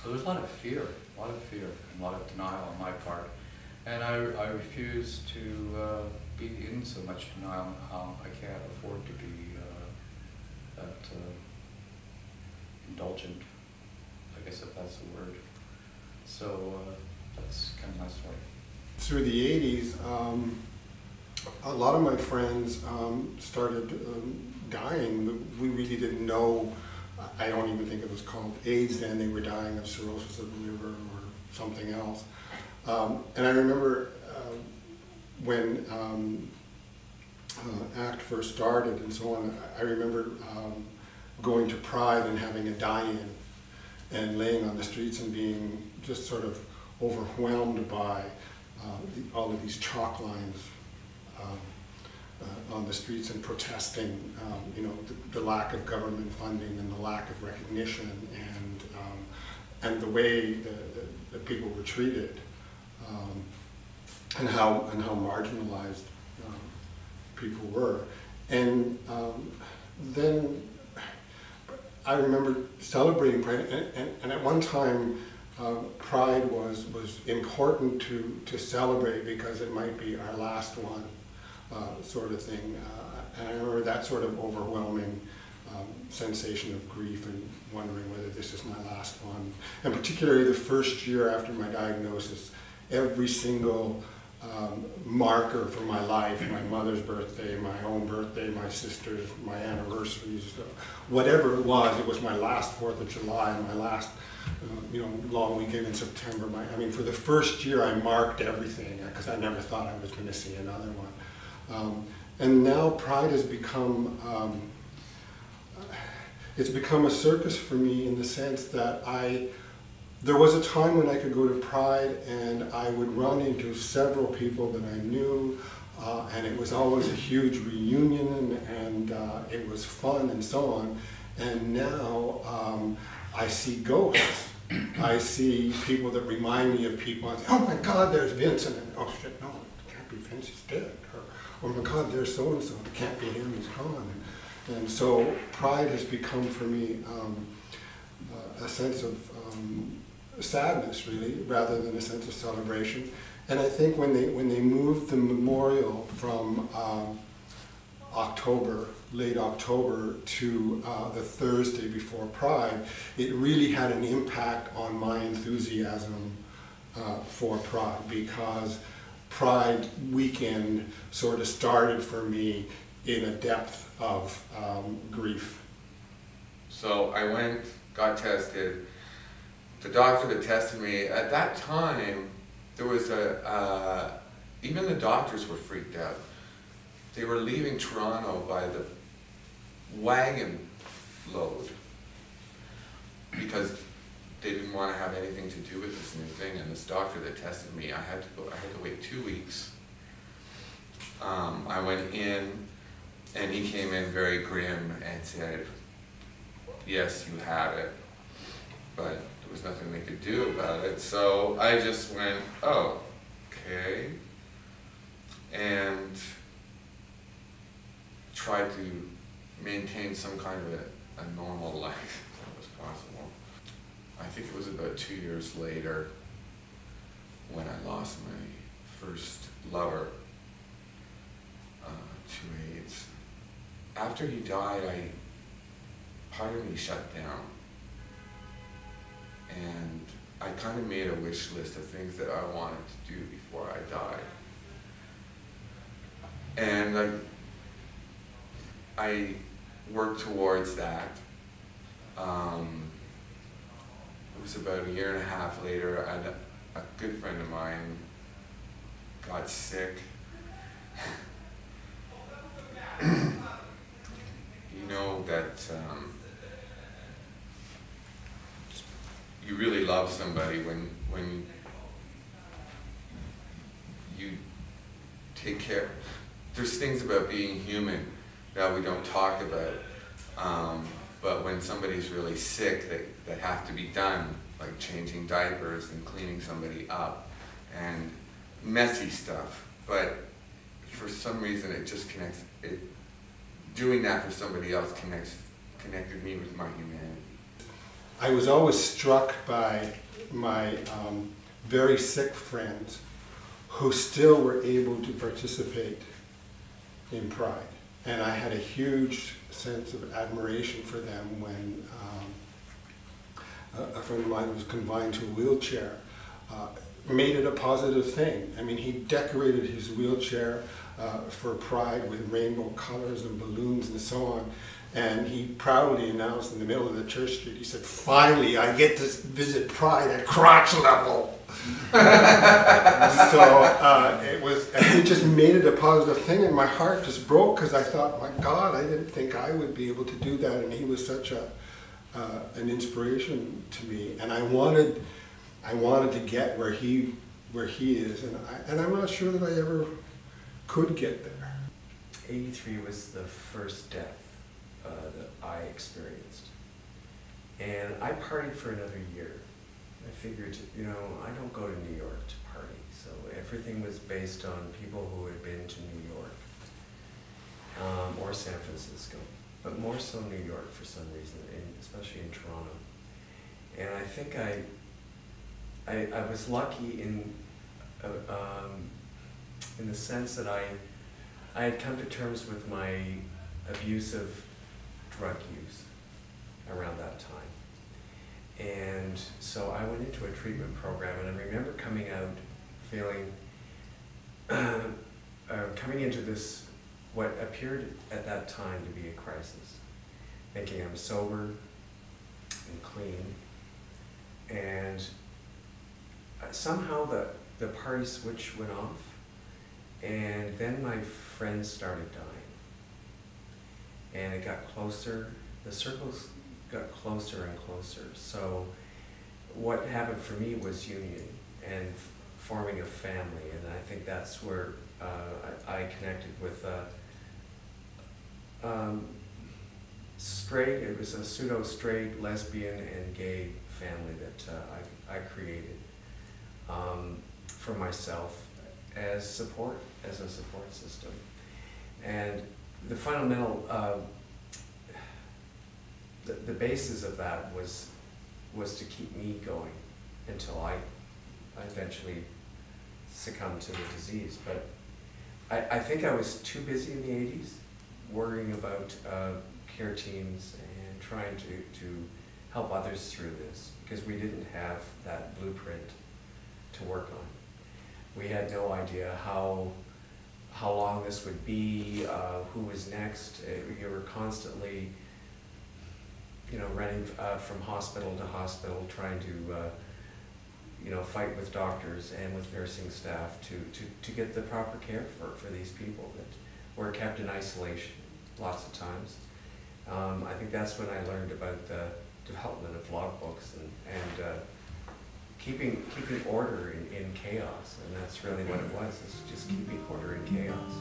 there was a lot of fear, and a lot of denial on my part. And I refuse to be in so much denial. I can't afford to be that indulgent, I guess, if that's the word. So that's kind of my story. Through the 80s, a lot of my friends started dying. We really didn't know. I don't even think it was called AIDS then. They were dying of cirrhosis of the liver or something else. And I remember when ACT first started and so on, I remember going to Pride and having a die-in and laying on the streets and being just sort of overwhelmed by all of these chalk lines on the streets and protesting, you know, the lack of government funding and the lack of recognition and the way that people were treated, and how marginalized people were. And then I remember celebrating Pride, and at one time Pride was important to celebrate because it might be our last one, sort of thing. And I remember that sort of overwhelming sensation of grief and wondering whether this is my last one. And particularly the first year after my diagnosis, every single marker for my life, my mother's birthday, my own birthday, my sister's, my anniversaries, whatever it was my last 4th of July, my last you know, long weekend in September. I mean, for the first year I marked everything because I never thought I was going to see another one. And now Pride has become, it's become a circus for me in the sense that there was a time when I could go to Pride and I would run into several people that I knew, and it was always a huge reunion, and it was fun and so on. And now I see ghosts. I see people that remind me of people. I say, oh my God, there's Vincent. And oh shit, no, it can't be Vince, he's dead. Or oh my God, there's so-and-so. It can't be him, he's gone. And so Pride has become for me a sense of sadness, really, rather than a sense of celebration. And I think when they moved the memorial from late October to the Thursday before Pride, it really had an impact on my enthusiasm for Pride, because Pride weekend sort of started for me in a depth of grief. So I went, got tested. The doctor that tested me, at that time, there was even the doctors were freaked out. They were leaving Toronto by the wagon load because they didn't want to have anything to do with this new thing. And this doctor that tested me, I had to wait 2 weeks. I went in, and he came in very grim and said, yes, you have it, but there was nothing they could do about it. So I just went, oh, okay, and tried to maintain some kind of a normal life that was possible. I think it was about 2 years later when I lost my first lover to AIDS. After he died, part of me shut down. And I kind of made a wish list of things that I wanted to do before I died. And I worked towards that. It was about 1.5 years later, a good friend of mine got sick. You know that you really love somebody when you take care. There's things about being human that we don't talk about, but when somebody's really sick that have to be done, like changing diapers and cleaning somebody up and messy stuff, but for some reason it just connects, doing that for somebody else connected me with my humanity. I was always struck by my very sick friends who still were able to participate in Pride. And I had a huge sense of admiration for them when a friend of mine who was confined to a wheelchair made it a positive thing. I mean, he decorated his wheelchair for Pride with rainbow colors and balloons and so on. And he proudly announced in the middle of the church street, he said, "Finally, I get to visit Pride at crotch level." So it just made it a positive thing, and my heart just broke because I thought, my God, I didn't think I would be able to do that, and he was such an inspiration to me, and I wanted to get where he is, and I'm not sure that I ever could get there. 83 was the first death that I experienced, and I partied for another year. I figured, you know, I don't go to New York to party, so everything was based on people who had been to New York or San Francisco, but more so New York for some reason, especially in Toronto. And I think I was lucky in the sense that I had come to terms with my abusive drug use around that time. And so I went into a treatment program, and I remember coming out feeling, coming into this, what appeared at that time to be a crisis, thinking I'm sober and clean, and somehow the party switch went off, and then my friends started dying. And it got closer, the circles got closer and closer. So what happened for me was union and forming a family, and I think that's where I connected with straight, it was a pseudo-straight, lesbian, and gay family that I created for myself as a support system. And the fundamental, the basis of that was to keep me going until I eventually succumbed to the disease. But I think I was too busy in the 80s worrying about care teams and trying to help others through this, because we didn't have that blueprint to work on. We had no idea how long this would be, who was next. You were constantly, you know, running from hospital to hospital, trying to, you know, fight with doctors and with nursing staff to get the proper care for these people that were kept in isolation lots of times. I think that's when I learned about the development of logbooks and keeping order in chaos, and that's really what it was. It's just keeping order in chaos.